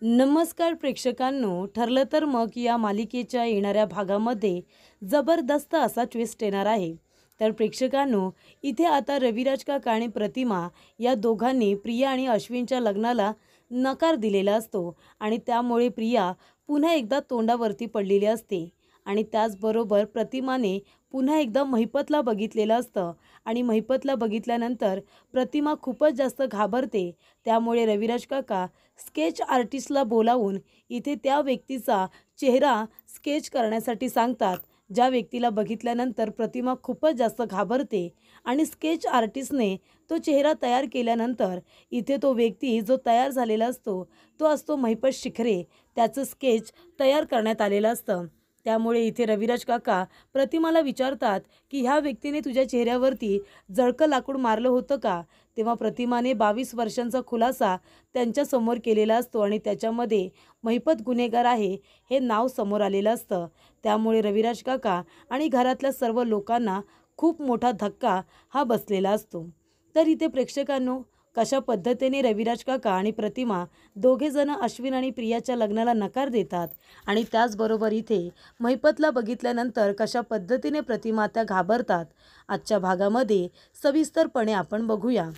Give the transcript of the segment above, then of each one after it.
नमस्कार प्रेक्षकांनो, ठरलं तर मग या मालिकेच्या येणाऱ्या भागामध्ये जबरदस्त असा ट्विस्ट येणार आहे। तर प्रेक्षकांनो, इथे आता रविराज काका आणि प्रतिमा या दोघांनी प्रिया आणि अश्विनच्या लग्नाला नकार दिलेला असतो आणि त्यामुळे प्रिया पुन्हा एकदा तोंडावरती पडलेली असते आणि त्याचबरोबर प्रतिमाने पुन्हा एकदा महिपतला बघितलेलं असतं आणि महिपतला बघितल्यानंतर प्रतिमा खूपच जास्त घाबरते। त्यामुळे रविराज काका स्केच आर्टिस्टला बोलावून इथे त्या व्यक्तीचा चेहरा स्केच करण्यासाठी सांगतात, ज्या व्यक्तीला बघितल्यानंतर प्रतिमा खूपच जास्त घाबरते आणि स्केच आर्टिस्टने तो चेहरा तयार केल्यानंतर इथे तो व्यक्ती जो तयार झालेला असतो तो असतो महिपत शिखरे। त्याचं स्केच तयार करण्यात आलेलं असतं। त्यामुळे इथे रविराज काका प्रतिमाला विचारतात की ह्या व्यक्तीने तुझ्या चेहऱ्यावरती जळकं लाकूड मारलं होतं का? तेव्हा प्रतिमाने 22 वर्षांचा खुलासा त्यांच्यासमोर केलेला असतो आणि त्याच्यामध्ये महिपत गुन्हेगार आहे हे नाव समोर आलेलं असतं। त्यामुळे रविराज काका आणि घरातल्या सर्व लोकांना खूप मोठा धक्का हा बसलेला असतो। तर इथे प्रेक्षकांनो, कशा पद्धतीने रविराज काका आणि प्रतिमा दोघेजण अश्विन आणि प्रियाच्या लग्नाला नकार देतात आणि त्याचबरोबर इथे महिपतला बघितल्यानंतर कशा पद्धतीने प्रतिमा त्या घाबरतात, आजच्या भागामध्ये सविस्तरपणे आपण बघूया।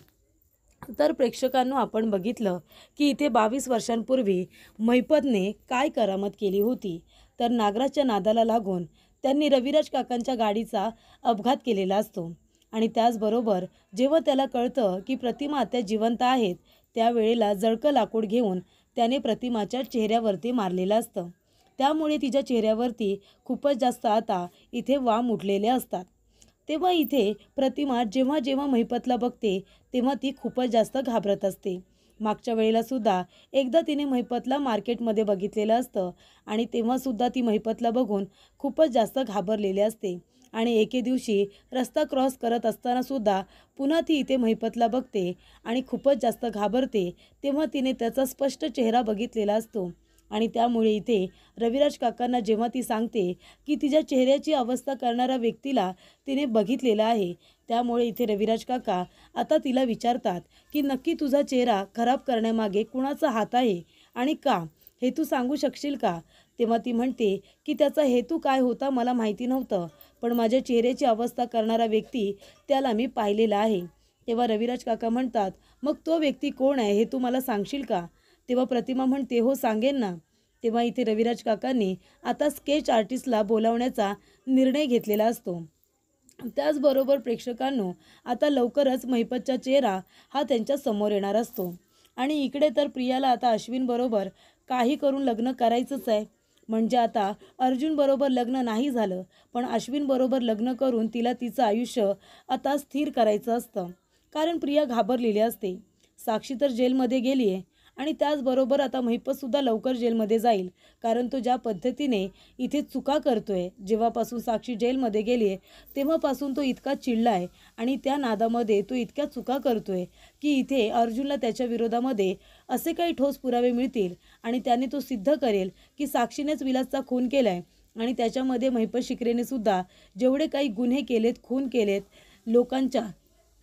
तर प्रेक्षकांनो, आपण बघितलं की इथे 22 वर्षांपूर्वी महिपतने काय करामत केली होती। तर नागराजच्या नादाला लागून त्यांनी रविराज काकांच्या गाडीचा अपघात केलेला असतो आणि त्याचबरोबर जेव्हा त्याला कळतं की प्रतिमा त्या जिवंत आहेत, त्यावेळेला जळकं लाकूड घेऊन त्याने प्रतिमाच्या चेहऱ्यावरती मारलेलं असतं। त्यामुळे तिच्या चेहऱ्यावरती खूपच जास्त आता इथे वाम उठलेले असतात। तेव्हा इथे प्रतिमा जेव्हा जेव्हा महिपतला बघते तेव्हा ती खूपच जास्त घाबरत असते। मागच्या वेळेला सुद्धा एकदा तिने महिपतला मार्केटमध्ये बघितलेलं असतं आणि तेव्हासुद्धा ती महिपतला बघून खूपच जास्त घाबरलेली असते आणि एके दिवशी रस्ता क्रॉस करत असतानासुद्धा पुन्हा ती इथे महिपतला बघते आणि खूपच जास्त घाबरते। तेव्हा तिने त्याचा स्पष्ट चेहरा बघितलेला असतो आणि त्यामुळे इथे रविराज काकांना जेव्हा ती सांगते की तिच्या चेहऱ्याची अवस्था करणाऱ्या व्यक्तीला तिने बघितलेलं आहे, त्यामुळे इथे रविराज काका आता तिला विचारतात की नक्की तुझा चेहरा खराब करण्यामागे कुणाचा हात आहे आणि का, हे तू सांगू शकशील का? तेव्हा ती म्हणते की त्याचा हेतू काय होता मला माहिती नव्हतं, पण माझ्या चेहऱ्याची अवस्था करणारा व्यक्ती त्याला मी पाहिलेला आहे। तेव्हा रविराज काका म्हणतात, मग तो व्यक्ती कोण आहे हे तू मला सांगशील का? तेव्हा प्रतिमा म्हणते, हो सांगेन ना। तेव्हा इथे रविराज काकांनी आता स्केच आर्टिस्टला बोलावण्याचा निर्णय घेतलेला असतो। त्याचबरोबर प्रेक्षकांनो, आता लवकरच महिपतचा चेहरा हा त्यांच्या समोर येणार असतो आणि इकडे तर प्रियाला आता अश्विन बरोबर काही करून लग्न करायचंच आहे। म्हणजे आता अर्जुन बरोबर लग्न नाही झालं, पण अश्विन बरोबर लग्न करून तिला तिचं आयुष्य आता स्थिर करायचं असतं। कारण प्रिया घाबरलेली असते, साक्षी तर जेलमध्ये गेली आहे आणि त्याचबरोबर आता महिपतसुद्धा लवकर जेलमध्ये जाईल, कारण तो ज्या पद्धतीने इथे चुका करतोय, जेव्हापासून साक्षी जेलमध्ये गेली आहे तेव्हापासून तो इतका चिडला आहे आणि त्या नादामध्ये तो इतक्या चुका करतोय की इथे अर्जुनला त्याच्या विरोधामध्ये असे काही ठोस पुरावे मिळतील आणि त्याने तो सिद्ध करेल की साक्षीनेच विलासचा खून केला आहे आणि त्याच्यामध्ये महिपत शिखरेने सुद्धा जेवढे काही गुन्हे केलेत, खून केलेत, लोकांच्या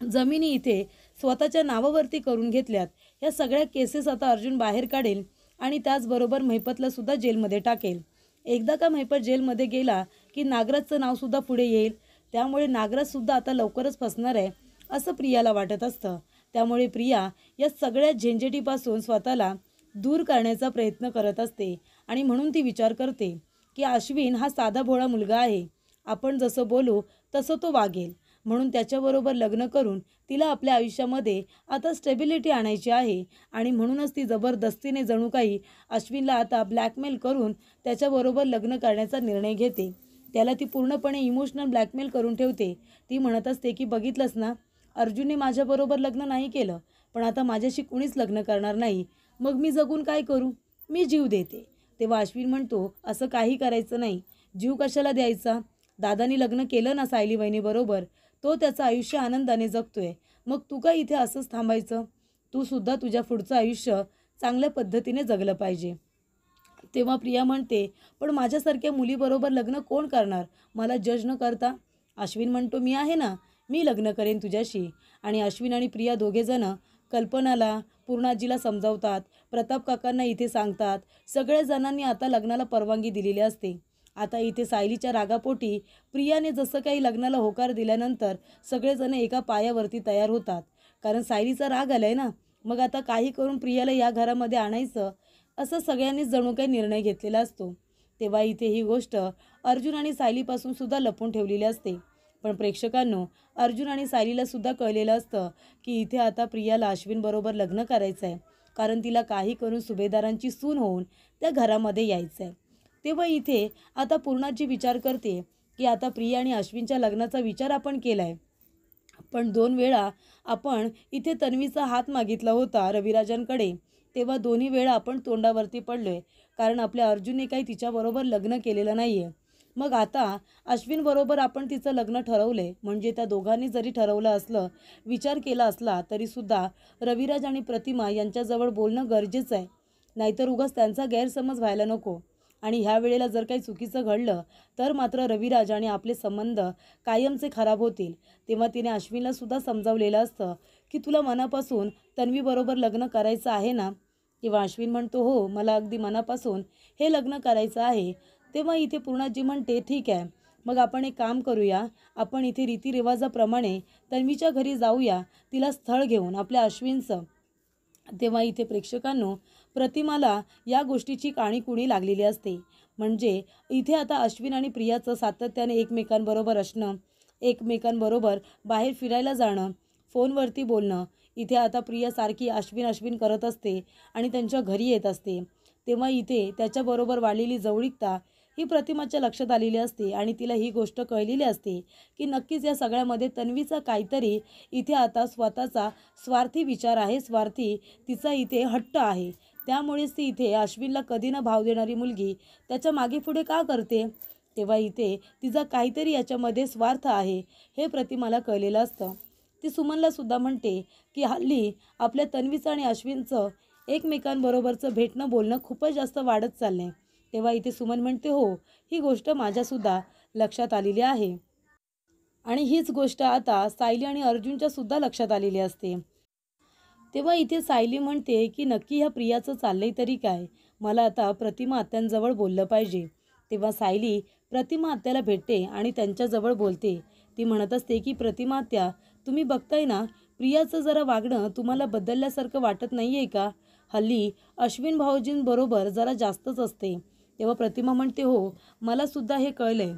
जमिनी इथे स्वतःच्या नावावरती करून घेतल्यात, ह्या सगळ्या केसेस आता अर्जुन बाहेर काढेल आणि त्याचबरोबर महिपतला सुद्धा जेलमध्ये टाकेल। एकदा का महिपत जेलमध्ये गेला की नागराजचं नावसुद्धा पुढे येईल, त्यामुळे नागराजसुद्धा आता लवकरच फसणार आहे असं प्रियाला वाटत असतं। त्यामुळे प्रिया या सगळ्या झंझटीपासून स्वतःला दूर करण्याचा प्रयत्न करत असते आणि म्हणून ती विचार करते की अश्विन हा साधा भोळा मुलगा आहे, आपण जसं बोलू तसं तो वागेल, म्हणून त्याच्याबरोबर लग्न करून तिला आपल्या आयुष्यामध्ये आता स्टेबिलिटी आणायची आहे आणि म्हणूनच ती जबरदस्तीने जणू काही अश्विनला आता ब्लॅकमेल करून त्याच्याबरोबर लग्न करण्याचा निर्णय घेते। त्याला ती पूर्णपणे इमोशनल ब्लॅकमेल करून ठेवते। ती म्हणत असते की बघितलंस ना, अर्जुनने माझ्याबरोबर लग्न नाही केलं, पण आता माझ्याशी कुणीच लग्न करणार नाही, मग मी जगून काय करू, मी जीव देते। तेव्हा अश्विन म्हणतो, असं काही करायचं नाही, जीव कशाला द्यायचा, दादानी लग्न केलं ना सायली वहिनीबरोबर, तो त्याचं आयुष्य आनंदाने जगतोय, मग तू काय इथे असंच थांबायचं, तू सुद्धा तुझ्या पुढचं आयुष्य चांगल्या पद्धतीने जगलं पाहिजे। तेव्हा प्रिया म्हणते, पण माझ्यासारख्या मुलीबरोबर लग्न कोण करणार, मला जज न करता? अश्विन म्हणतो, मी आहे ना, मी लग्न करेन तुझ्याशी। आणि अश्विन आणि प्रिया दोघेजण कल्पनाला पूर्णाजीला समजावतात, प्रताप काकांना इथे सांगतात. सगळ्या जणांनी आता लग्नाला परवानगी दिलेली असते. आता इथे सायलीच्या रागापोटी प्रियाने जसं काही लग्नाला होकार दिल्यानंतर सगळेजण एका पायावरती तयार होतात. कारण सायलीचा राग आलाय ना, मग आता काही करून प्रियाला या घरामध्ये आणायचं असं सगळ्यांनीच जणू काही निर्णय घेतलेला असतो. तेव्हा इथे ही गोष्ट अर्जुन आणि सायलीपासून सुद्धा लपून ठेवलेली असते. पण प्रेक्षकांनो, अर्जुन आणि सायलीला सुद्धा कळलेलं असतं की इथे आता प्रियाला अश्विनबरोबर लग्न करायचं आहे. कारण तिला काही करून सुभेदारांची सून होऊन त्या घरामध्ये यायचं आहे. तेव्हा इथे आता पूर्णाजी विचार करते की आता प्रिया आणि अश्विनच्या लग्नाचा विचार आपण केला आहे. पण 2 वेळा आपण इथे तन्वीचा हात मागितला होता रविराजांकडे. तेव्हा दोन्ही वेळा आपण तोंडावरती पडलोय. कारण आपल्या अर्जुनने काही तिच्याबरोबर लग्न केलेलं नाही आहे. मग आता अश्विनबरोबर आपण तिचं लग्न ठरवलंय. म्हणजे त्या दोघांनी जरी ठरवलं असलं, विचार केला असला तरीसुद्धा रविराज आणि प्रतिमा यांच्याजवळ बोलणं गरजेचं आहे. नाहीतर उगाच त्यांचा गैरसमज व्हायला नको. आणि ह्या वेळेला जर काही चुकीचं घडलं तर मात्र रविराज आणि आपले संबंध कायमचे खराब होतील. तेव्हा तिने अश्विनला सुद्धा समजावलेलं असतं की तुला मनापासून तन्वीबरोबर लग्न करायचं आहे ना. तेव्हा अश्विन म्हणतो, हो, मला अगदी मनापासून हे लग्न करायचं आहे. तेव्हा इथे पूर्णाजी म्हणते, ठीक आहे, मग आपण एक काम करूया, आपण इथे रीतिरिवाजाप्रमाणे तन्वीच्या घरी जाऊया, तिला स्थळ घेऊन आपल्या अश्विनचं. तेव्हा इथे प्रेक्षकांनो, प्रतिमाला या गोष्टीची काणीकुणी लागलेली असते. म्हणजे इथे आता अश्विन आणि प्रियाचं सातत्याने एकमेकांबरोबर असणं, एकमेकांबरोबर बाहेर फिरायला जाणं, फोनवरती बोलणं. इथे आता प्रिया सारखी अश्विन अश्विन करत असते आणि त्यांच्या घरी येत असते. तेव्हा इथे त्याच्याबरोबर वाढलेली जवळीकता ही प्रतिमाच्या लक्षात आलेली असते आणि तिला ही गोष्ट कळलेली असते की नक्कीच या सगळ्यामध्ये तन्वीचा काहीतरी इथे आता स्वतःचा स्वार्थी विचार आहे, स्वार्थी तिचा इथे हट्ट आहे. त्यामुळेच ती इथे अश्विनला कधी न भाव देणारी मुलगी त्याच्या मागे पुढे का करते. तेव्हा इथे तिचा काहीतरी याच्यामध्ये स्वार्थ आहे हे प्रतिमाला कळलेलं असतं. ती सुमनला सुद्धा म्हणते की हल्ली आपल्या तन्वीचं आणि अश्विनचं एकमेकांबरोबरचं भेटणं बोलणं खूपच जास्त वाढत चाललंय. तेव्हा इथे सुमन म्हणते, हो, ही गोष्ट माझ्यासुद्धा लक्षात आलेली आहे. आणि हीच गोष्ट आता सायली आणि अर्जुनच्या सुद्धा लक्षात आलेली असते. तेव्हा इथे सायली म्हणते की नक्की ह्या प्रियाचं चाललंय तरी काय, मला आता प्रतिमा आत्यांजवळ बोललं पाहिजे. तेव्हा सायली प्रतिमा आत्याला भेटते आणि त्यांच्याजवळ बोलते. ती म्हणत असते की प्रतिमा आत्या, तुम्ही बघताय ना, प्रियाचं जरा वागणं तुम्हाला बदलल्यासारखं वाटत नाही आहे का. हल्ली अश्विन भाऊजींबरोबर जरा जास्तच असते. तेव्हा प्रतिमा म्हणते, हो, मला सुद्धा हे कळलंय.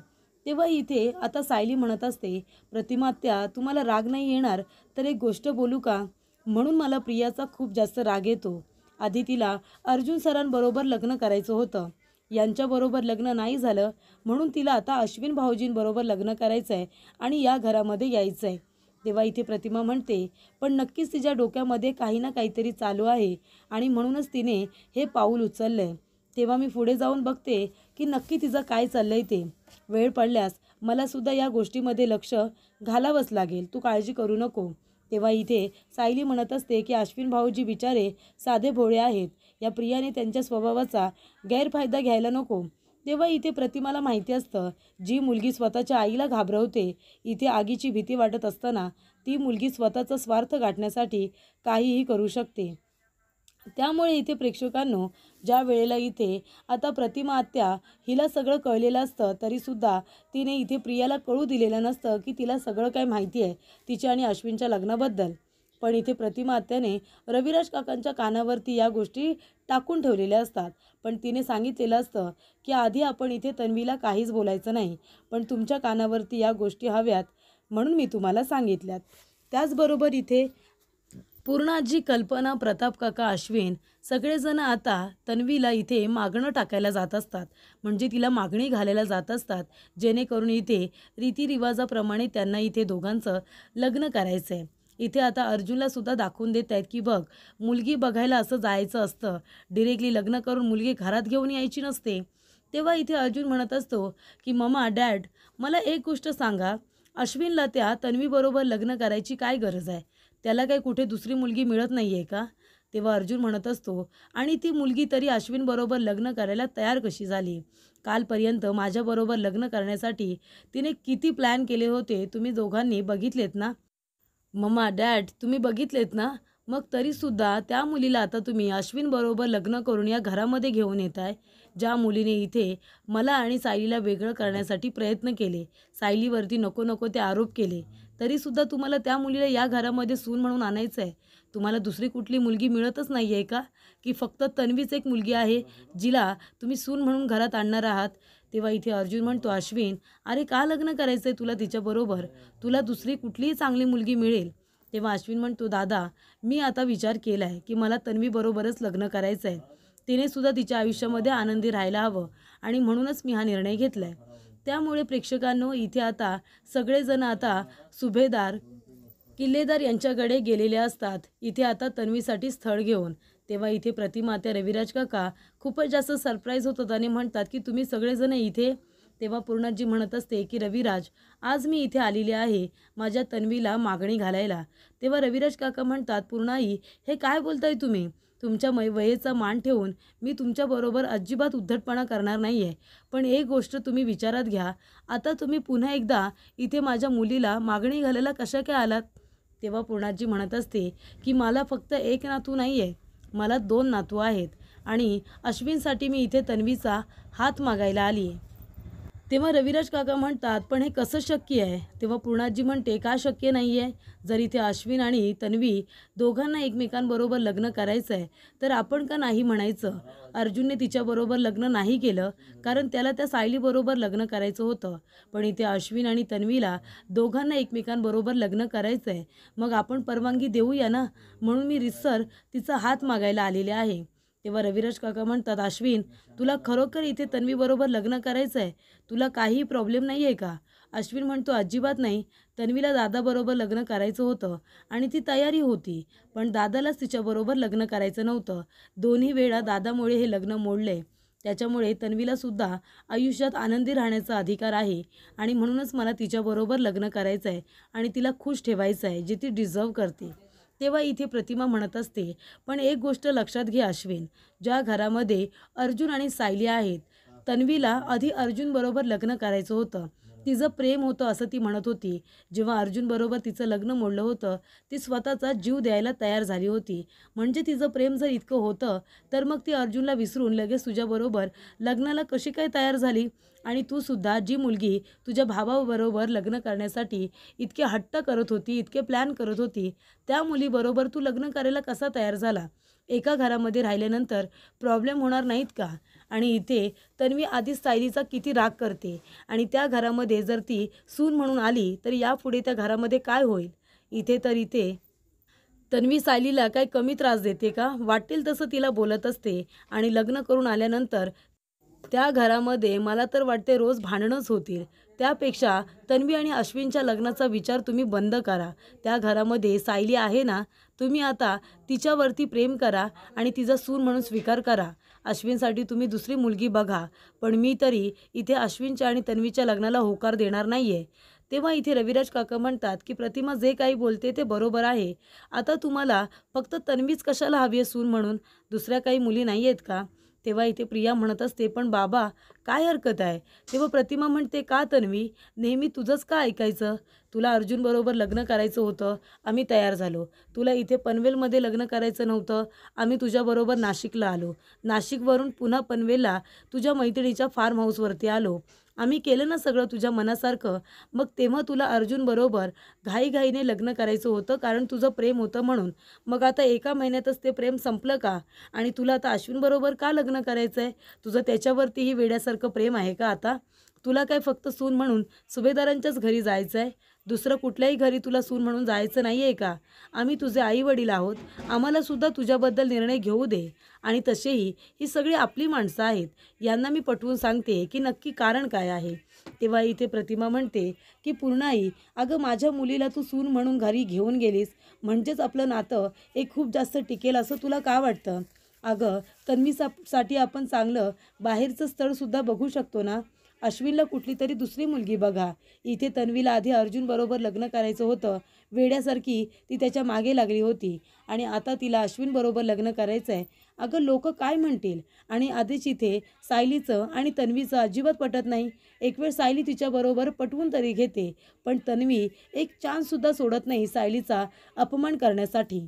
तेव्हा इथे आता सायली म्हणत असते, प्रतिमा आत्या, तुम्हाला राग नाही येणार तर एक गोष्ट बोलू का. म्हणून मला प्रियाचा खूप जास्त राग येतो. आधी तिला अर्जुन सरांबरोबर लग्न करायचं होतं. यांच्याबरोबर लग्न नाही झालं म्हणून तिला आता अश्विन भाऊजींबरोबर लग्न करायचं आहे आणि या घरामध्ये यायचं आहे. तेव्हा इथे प्रतिमा म्हणते, पण नक्कीच तिच्या डोक्यामध्ये काही ना काहीतरी चालू आहे आणि म्हणूनच तिने हे पाऊल उचललं आहे. तेव्हा मी पुढे जाऊन बघते की नक्की तिचं काय चाललं आहे ते. वेळ पडल्यास मलासुद्धा या गोष्टीमध्ये लक्ष घालावंच लागेल, तू काळजी करू नको. तेव्हा इथे सायली म्हणत असते की अश्विन भाऊजी बिचारे साधे भोळे आहेत. या प्रियाने त्यांच्या स्वभावाचा गैरफायदा घ्यायला नको. तेव्हा इथे प्रतिमाला माहिती असतं, जी मुलगी स्वतःच्या आईला घाबरवते, इथे आगीची भीती वाटत असताना ती मुलगी स्वतःचा स्वार्थ गाठण्यासाठी काहीही करू शकते. त्यामुळे इथे प्रेक्षकांनो, ज्या वेळेला इथे आता प्रतिमा आत्या हिला सगळं कळलेलं असतं तरीसुद्धा तिने इथे प्रियाला कळू दिलेलं नसतं की तिला सगळं काय माहिती आहे तिच्या आणि अश्विनच्या लग्नाबद्दल. पण इथे प्रतिमा आत्याने रविराज काकांच्या कानावरती या गोष्टी टाकून ठेवलेल्या असतात. पण तिने सांगितलेलं असतं की आधी आपण इथे तन्वीला काहीच बोलायचं नाही, पण तुमच्या कानावरती या गोष्टी हव्यात म्हणून मी तुम्हाला सांगितल्यात. त्याचबरोबर इथे पूर्णाजी, कल्पना, प्रताप काका, अश्विन सगळेजण आता तन्वीला इथे मागणं टाकायला जात असतात. म्हणजे तिला मागणी घालायला जात असतात, जेणेकरून इथे रीतिरिवाजाप्रमाणे त्यांना इथे दोघांचं लग्न करायचं आहे. इथे आता अर्जुनला सुद्धा दाखवून देत आहेत की बघ, मुलगी बघायला असं जायचं असतं, डिरेक्टली लग्न करून मुलगी घरात घेऊन यायची नसते. तेव्हा इथे अर्जुन म्हणत असतो की मम्मा, डॅड, मला एक गोष्ट सांगा, अश्विनला त्या तन्वीबरोबर लग्न करायची काय गरज आहे. त्याला काही कुठे दुसरी मुलगी मिळत नाही आहे का. तेव्हा अर्जुन म्हणत असतो, आणि ती मुलगी तरी अश्विनबरोबर लग्न करायला तयार कशी झाली. कालपर्यंत माझ्याबरोबर लग्न करण्यासाठी तिने किती प्लॅन केले होते तुम्ही दोघांनी बघितलेत ना. मम्मा, डॅड, तुम्ही बघितलेत ना. मग तरीसुद्धा त्या मुलीला आता तुम्ही अश्विनबरोबर लग्न करून या घरामध्ये घेऊन येत आहे. ज्या मुलीने इथे मला आणि सायलीला वेगळं करण्यासाठी प्रयत्न केले, सायलीवरती नको नको ते आरोप केले, तरीसुद्धा तुम्हाला त्या मुलीला या घरामध्ये सून म्हणून आणायचं आहे. तुम्हाला दुसरी कुठली मुलगी मिळतच नाही आहे का? की फक्त तन्वीच एक मुलगी आहे जिला तुम्ही सून म्हणून घरात आणणार आहात? तेव्हा इथे अर्जुन म्हणतो, अश्विन अरे का लग्न करायचं आहे तुला तिच्याबरोबर? तुला दुसरी कुठलीही चांगली मुलगी मिळेल. तेव्हा अश्विन म्हणतो, दादा मी आता विचार केला आहे की मला तन्वीबरोबरच लग्न करायचं आहे. तिने सुद्धा तिच्या आयुष्यामध्ये आनंदी राहायला हवं आणि म्हणूनच मी हा निर्णय घेतला आहे. त्यामुळे प्रेक्षकांनो इथे आता सगळेजण आता सुभेदार किल्लेदार यांच्याकडे गेलेले असतात इथे आता तन्वीसाठी स्थळ घेऊन. तेव्हा इथे प्रतिमा त्या रविराज काका खूपच जास्त सरप्राईज होतात आणि म्हणतात की तुम्ही सगळेजण इथे. तेव्हा पूर्णाजी म्हणत असते की रविराज आज मी इथे आलेली आहे माझ्या तन्वीला मागणी घालायला. तेव्हा रविराज काका म्हणतात, पूर्णाई हे काय बोलताय तुम्ही? तुमच्या वयेचा मान ठेवून मी तुमच्याबरोबर अजिबात उद्धटपणा करणार नाही आहे. पण एक गोष्ट तुम्ही विचारात घ्या, आता तुम्ही पुन्हा एकदा इथे माझ्या मुलीला मागणी घालायला कशा काय आलात? तेव्हा पूर्णाजी म्हणत असते की मला फक्त एक नातू नाही आहे, मला 2 नातू आहेत आणि अश्विनसाठी मी इथे तन्वीचा हात मागायला आली आहे. तेव्हा रविराज काका म्हणतात, पण हे कसं शक्य आहे? तेव्हा पूर्णाजी म्हणते, का शक्य नाही आहे? जर इथे अश्विन आणि तन्वी दोघांना एकमेकांबरोबर लग्न करायचं आहे तर आपण का नाही म्हणायचं? अर्जुनने तिच्याबरोबर लग्न नाही केलं कारण त्याला त्या सायलीबरोबर लग्न करायचं होतं. पण इथे अश्विन आणि तन्वीला दोघांना एकमेकांबरोबर लग्न करायचं आहे, मग आपण परवानगी देऊया ना. म्हणून मी रितसर तिचा हात मागायला आलेले आहे. तेव्हा रविराज काका म्हणतात, अश्विन तुला खरोखर इथे तन्वीबरोबर लग्न करायचं आहे? तुला काहीही प्रॉब्लेम नाही आहे का? अश्विन म्हणतो, अजिबात नाही. तन्वीला दादाबरोबर लग्न करायचं होतं आणि ती तयारी होती, पण दादालाच तिच्याबरोबर लग्न करायचं नव्हतं. दोन्ही वेळा दादामुळे हे लग्न मोडले. त्याच्यामुळे तन्वीलासुद्धा आयुष्यात आनंदी राहण्याचा अधिकार आहे आणि म्हणूनच मला तिच्याबरोबर लग्न करायचं आहे आणि तिला खुश ठेवायचं आहे जे ती डिझर्व करते. तेव्हा इथे प्रतिमा म्हणत असते, पण एक गोष्ट लक्षात घे अश्विन, ज्या घरामध्ये अर्जुन आणि सायली आहेत, तन्वीला आधी अर्जुनबरोबर लग्न करायचं होतं. तिचं प्रेम होतं असं ती म्हणत होती. जेव्हा अर्जुनबरोबर तिचं लग्न मोडलं होतं ती स्वतःचा जीव द्यायला तयार झाली होती. म्हणजे तिचं प्रेम जर इतकं होतं तर मग ती अर्जुनला विसरून लगेच तुझ्याबरोबर लग्नाला कशी काय तयार झाली? आणि तू सुद्धा जी मुलगी तुझ्या भावाबरोबर लग्न करण्यासाठी इतके हट्ट करत होती, इतके प्लॅन करत होती, त्या मुलीबरोबर तू लग्न करायला कसा तयार झाला? एका घरामध्ये राहिल्यानंतर प्रॉब्लेम होणार नाहीत का? आणि इथे तन्वी आधीच सायलीचा किती राग करते आणि त्या घरामध्ये जर ती सून म्हणून आली तर यापुढे त्या घरामध्ये काय होईल? इथे तन्वी सायलीला काय कमी त्रास देते का? वाटेल तसं तिला बोलत असते आणि लग्न करून आल्यानंतर त्या घरामध्ये मला तर वाटते रोज भांडणंच होतील. त्यापेक्षा तन्वी आणि अश्विनच्या लग्नाचा विचार तुम्ही बंद करा. त्या घरामध्ये सायली आहे ना, तुम्ही आता तिच्यावरती प्रेम करा आणि तिचा सून म्हणून स्वीकार करा. अश्विनसाठी तुम्ही दुसरी मुलगी बघा, पण मी तरी इथे अश्विनच्या आणि तन्वीच्या लग्नाला होकार देणार नाही आहे. तेव्हा इथे रविराज काका म्हणतात की प्रतिमा जे काही बोलते ते बरोबर आहे. आता तुम्हाला फक्त तन्वीच कशाला हवी आहे सून म्हणून? दुसऱ्या काही मुली नाही आहेत का? तेव्हा इथे प्रिया म्हणत असते, पण बाबा काय हरकत आहे? तेव्हा प्रतिमा म्हणते, का तन्वी नेहमी तुझंच का ऐकायचं? तुला अर्जुनबरोबर लग्न करायचं होतं, आम्ही तयार झालो. तुला इथे पनवेलमध्ये लग्न करायचं नव्हतं, आम्ही तुझ्याबरोबर नाशिकला आलो. नाशिकवरून पुन्हा पनवेलला तुझ्या मैत्रिणीच्या फार्म हाऊसवरती आलो. आम्ही केलं ना सगळं तुझ्या मनासारखं. मग तेव्हा तुला अर्जुनबरोबर घाईघाईने लग्न करायचं होतं कारण तुझं प्रेम होतं म्हणून. मग आता एका महिन्यातच ते प्रेम संपलं का? आणि तुला आता अश्विनबरोबर का लग्न करायचं आहे? तुझं त्याच्यावरतीही वेड्यासारखं प्रेम आहे का आता? तुला काय फक्त सून म्हणून सुभेदारांच्याच घरी जायचं आहे? दुसरं कुठल्याही घरी तुला सून म्हणून जायचं नाही आहे का? आम्ही तुझे आईवडील आहोत, आम्हालासुद्धा तुझ्याबद्दल निर्णय घेऊ दे. आणि तसेही ही सगळी आपली माणसं आहेत, यांना मी पटवून सांगते की नक्की कारण काय आहे. तेव्हा इथे प्रतिमा म्हणते की पूर्णाई, अगं माझ्या मुलीला तू सून म्हणून घरी घेऊन गेलीस म्हणजेच आपलं नातं एक खूप जास्त टिकेल असं तुला का वाटतं? अगं तन्वीसाठी आपण चांगलं बाहेरचं स्थळसुद्धा बघू शकतो ना. अश्विनला कुठली तरी दुसरी मुलगी बघा. इथे तन्वीला आधी अर्जुनबरोबर लग्न करायचं होतं, वेड्यासारखी ती त्याच्या मागे लागली होती आणि आता तिला अश्विनबरोबर लग्न करायचं आहे. अगं लोक काय म्हणतील? आणि आधीच इथे सायलीचं आणि तन्वीचं अजिबात पटत नाही. एक वेळ सायली तिच्याबरोबर पटवून तरी घेते, पण तन्वी एक चान्ससुद्धा सोडत नाही सायलीचा अपमान करण्यासाठी.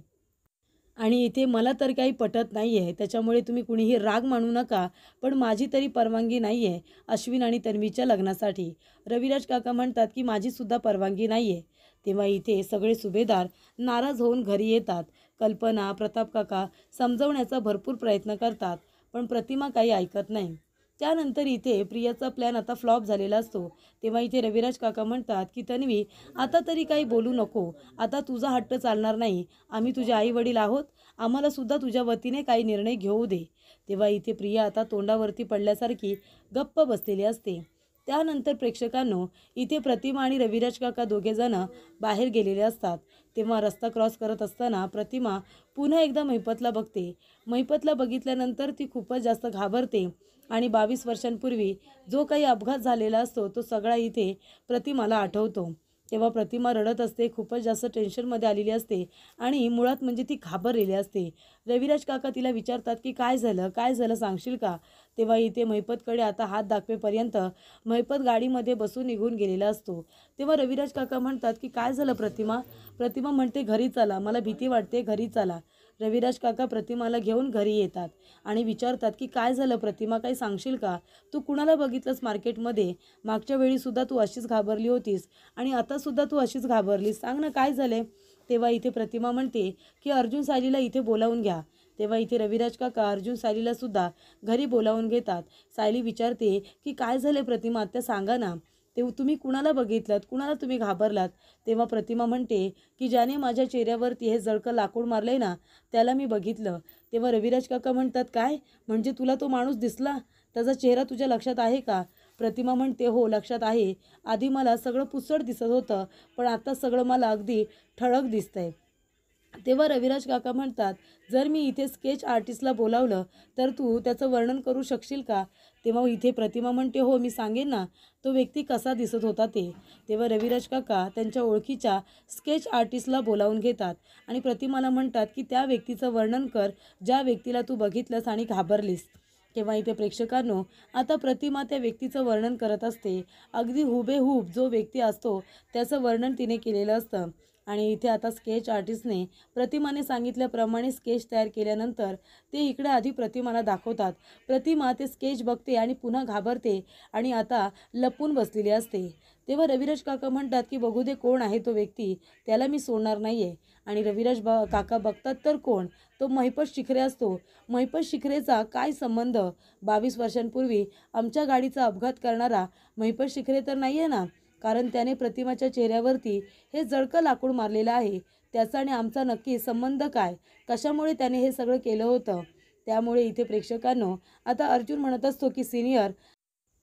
आणि इथे मला तर काही पटत नाही आहे, त्याच्यामुळे तुम्ही कुणीही राग मानू नका, पण माझी तरी परवानगी नाही आहे अश्विन आणि तन्वीच्या लग्नासाठी. रविराज काका म्हणतात की माझीसुद्धा परवानगी नाही आहे. तेव्हा इथे सगळे सुभेदार नाराज होऊन घरी येतात. कल्पना, प्रताप काका समजवण्याचा भरपूर प्रयत्न करतात, पण प्रतिमा काही ऐकत नाही. त्यानंतर इथे प्रियाचा प्लॅन आता फ्लॉप झालेला असतो. तेव्हा इथे रविराज काका म्हणतात की तन्वी, आता तरी काही बोलू नको. आता तुझा हट्ट चालणार नाही. आम्ही तुझे आई वडील आहोत. आम्हाला सुद्धा तुझ्या वतीने काही निर्णय घेऊ दे. तेव्हा इथे प्रिया आता तोंडावरती पडल्यासारखी गप्प बसलेली असते. त्यानंतर प्रेक्षकांनो, इथे प्रतिमा आणि रविराज काका दोघेजण बाहेर गेलेले असतात. तेव्हा रस्ता क्रॉस करत असताना प्रतिमा पुन्हा एकदा महिपतला बघते. महिपतला बघितल्यानंतर ती खूपच जास्त घाबरते आणि 22 वर्षांपूर्वी जो काही अपघात झालेला असतो तो सगळा इथे प्रतिमाला आठवतो. तेव्हा प्रतिमा रडत असते, खूपच जास्त टेन्शनमध्ये आलेली असते आणि मुळात म्हणजे ती घाबरलेली असते. रविराज काका तिला विचारतात की काय झालं, काय झालं सांगशील का? तेव्हा इथे महिपतकडे आता हात दाखवेपर्यंत महिपत गाडीमध्ये बसून निघून गेलेला असतो. तेव्हा रविराज काका म्हणतात की काय झालं प्रतिमा? प्रतिमा म्हणते घरी चला, मला भीती वाटते, घरी चला. रविराज काका प्रतिमाला घेऊन घरी येतात आणि विचारतात की काय झालं प्रतिमा, काही सांगशील का? तू कुणाला बघितलंस मार्केटमध्ये? मागच्या वेळीसुद्धा तू अशीच घाबरली होतीस आणि आतासुद्धा तू अशीच घाबरलीस, सांग ना काय झाले? तेव्हा इथे प्रतिमा म्हणते की अर्जुन सायलीला इथे बोलावून घ्या. तेव्हा इथे रविराज काका अर्जुन सायलीला सुद्धा घरी बोलावून घेतात. सायली विचारते की काय झाले प्रतिमा, आत्या सांगा ना. तुम्ही कुणाला बघितलात, कुणाला तुम्ही घाबरलात? तेव्हा प्रतिमा म्हणते की ज्याने माझ्या चेहऱ्यावरती हे जळकं लाकूड मारले ना, त्याला मी बघितलं. तेव्हा रविराज काका म्हणतात काय, म्हणजे तुला तो माणूस दिसला? त्याचा चेहरा तुझ्या लक्षात आहे का? प्रतिमा म्हणते हो लक्षात आहे. आधी मला सगळं पुसट दिसत होतं, पण आता सगळं मला अगदी ठळक दिसतंय. तेव्हा रविराज काका म्हणतात जर मी इथे स्केच आर्टिस्टला बोलावलं तर तू त्याचं वर्णन करू शकशील का? तेव्हा इथे प्रतिमा म्हणते हो मी सांगेन ना, तो व्यक्ती कसा दिसत होता ते. तेव्हा रविराज काका त्यांच्या ओळखीच्या स्केच आर्टिस्टला बोलावून घेतात आणि प्रतिमाला म्हणतात की त्या व्यक्तीचं वर्णन कर ज्या व्यक्तीला तू बघितलंस आणि घाबरलीस. तेव्हा इथे प्रेक्षकांनो, आता प्रतिमा त्या व्यक्तीचं वर्णन करत असते. अगदी हुबेहूब जो व्यक्ती असतो त्याचं वर्णन तिने केलेलं असतं. आणि इथे आता स्केच आर्टिस्टने प्रतिमाने सांगितल्याप्रमाणे स्केच तयार केल्यानंतर ते इकडे आधी प्रतिमाला दाखवतात. प्रतिमा ते स्केच बघते आणि पुन्हा घाबरते आणि आता लपून बसलेली असते. तेव्हा रविराज काका म्हणतात की बघू दे कोण आहे तो व्यक्ती, त्याला मी सोडणार नाही आहे. आणि रविराज काका बघतात तर कोण, तो महिपत शिखरे असतो. महिपत शिखरेचा काय संबंध? 22 वर्षांपूर्वी आमच्या गाडीचा अपघात करणारा महिपत शिखरे तर नाही आहे ना, कारण त्याने प्रतिमाच्या चेहऱ्यावरती हे जळकं लाकूड मारलेलं आहे. त्याचा आणि आमचा नक्की संबंध काय? कशामुळे त्याने हे सगळं केलं होतं? त्यामुळे इथे प्रेक्षकांनो, आता अर्जुन म्हणत असतो की सिनियर,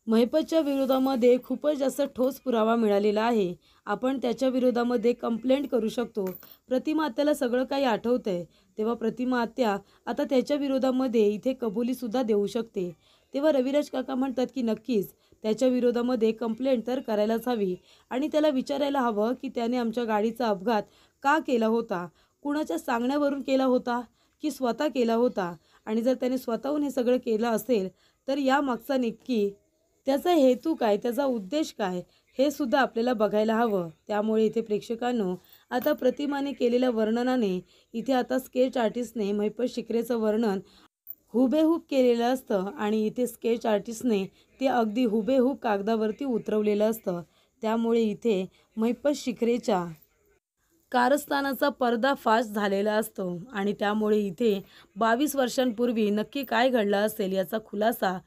महिपतच्या विरोधामध्ये खूपच जास्त ठोस पुरावा मिळालेला आहे. आपण त्याच्या विरोधामध्ये कंप्लेंट करू शकतो. प्रतिमा आत्याला सगळं काही आठवतंय. तेव्हा प्रतिमा आत्या आता त्याच्या विरोधामध्ये इथे कबुलीसुद्धा देऊ शकते. तेव्हा रविराज काका म्हणतात की नक्कीच त्याच्या विरोधामध्ये कंप्लेंट तर करायलाच हवी आणि त्याला विचारायला हवं की त्याने आमच्या गाडीचा अपघात का केला होता? कुणाच्या सांगण्यावरून केला होता की स्वतः केला होता? आणि जर त्याने स्वतःहून हे सगळं केलं असेल तर यामागचा नक्की त्याचा हेतू काय, त्याचा उद्देश काय, हे सुद्धा आपल्याला बघायला हवं. त्यामुळे इथे प्रेक्षकांनो, आता प्रतिमाने केलेल्या वर्णनाने इथे आता स्केच आर्टिस्टने महिपत शिखरेचं वर्णन हुबेहूब केलेलं असतं आणि इथे स्केच आर्टिस्टने ते अगदी हुबेहूब कागदावरती उतरवलेलं असतं. त्यामुळे इथे महिपत शिखरेच्या कारस्थानाचा पर्दाफाश झालेला असतो आणि त्यामुळे इथे 22 वर्षांपूर्वी नक्की काय घडलं असेल याचा खुलासा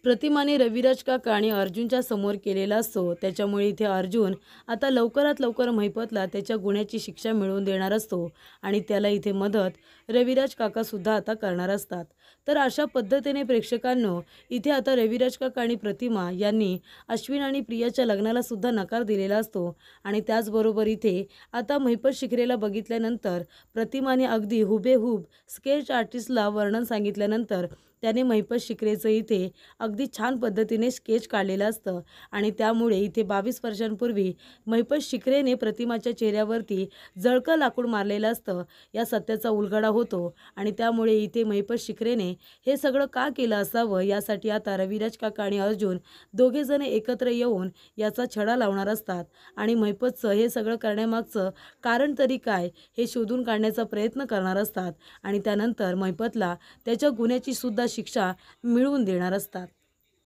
प्रतिमाने रविराज काका आणि अर्जुनच्या समोर केलेला असतो. त्याच्यामुळे इथे अर्जुन आता लवकरात लवकर महिपतला त्याच्या गुन्ह्याची शिक्षा मिळवून देणार असतो आणि त्याला इथे मदत रविराज काकासुद्धा आता करणार असतात. तर अशा पद्धतीने प्रेक्षकांनो, इथे आता रविराज काका आणि प्रतिमा यांनी अश्विन आणि प्रियाच्या लग्नाला सुद्धा नकार दिलेला असतो आणि त्याचबरोबर इथे आता महिपत शिखरेला बघितल्यानंतर प्रतिमाने अगदी हुबेहूब स्केच आर्टिस्टला वर्णन सांगितल्यानंतर त्याने महिपत शिकरेचं इथे अगदी छान पद्धतीने स्केच काढलेलं असतं आणि त्यामुळे इथे 22 वर्षांपूर्वी महिपत शिकरेने प्रतिमाच्या चेहऱ्यावरती जळकं लाकूड मारलेलं असतं या सत्याचा उलगडा होतो आणि त्यामुळे इथे महिपत शिकरेने हे सगळं का केलं असावं यासाठी आता रविराज काका आणि अर्जुन दोघेजण एकत्र येऊन याचा छडा लावणार असतात आणि महिपतचं हे सगळं करण्यामागचं कारण तरी काय हे शोधून काढण्याचा प्रयत्न करणार असतात आणि त्यानंतर महिपतला त्याच्या गुन्ह्याची सुद्धा शिक्षा मिळवून देणार असतात.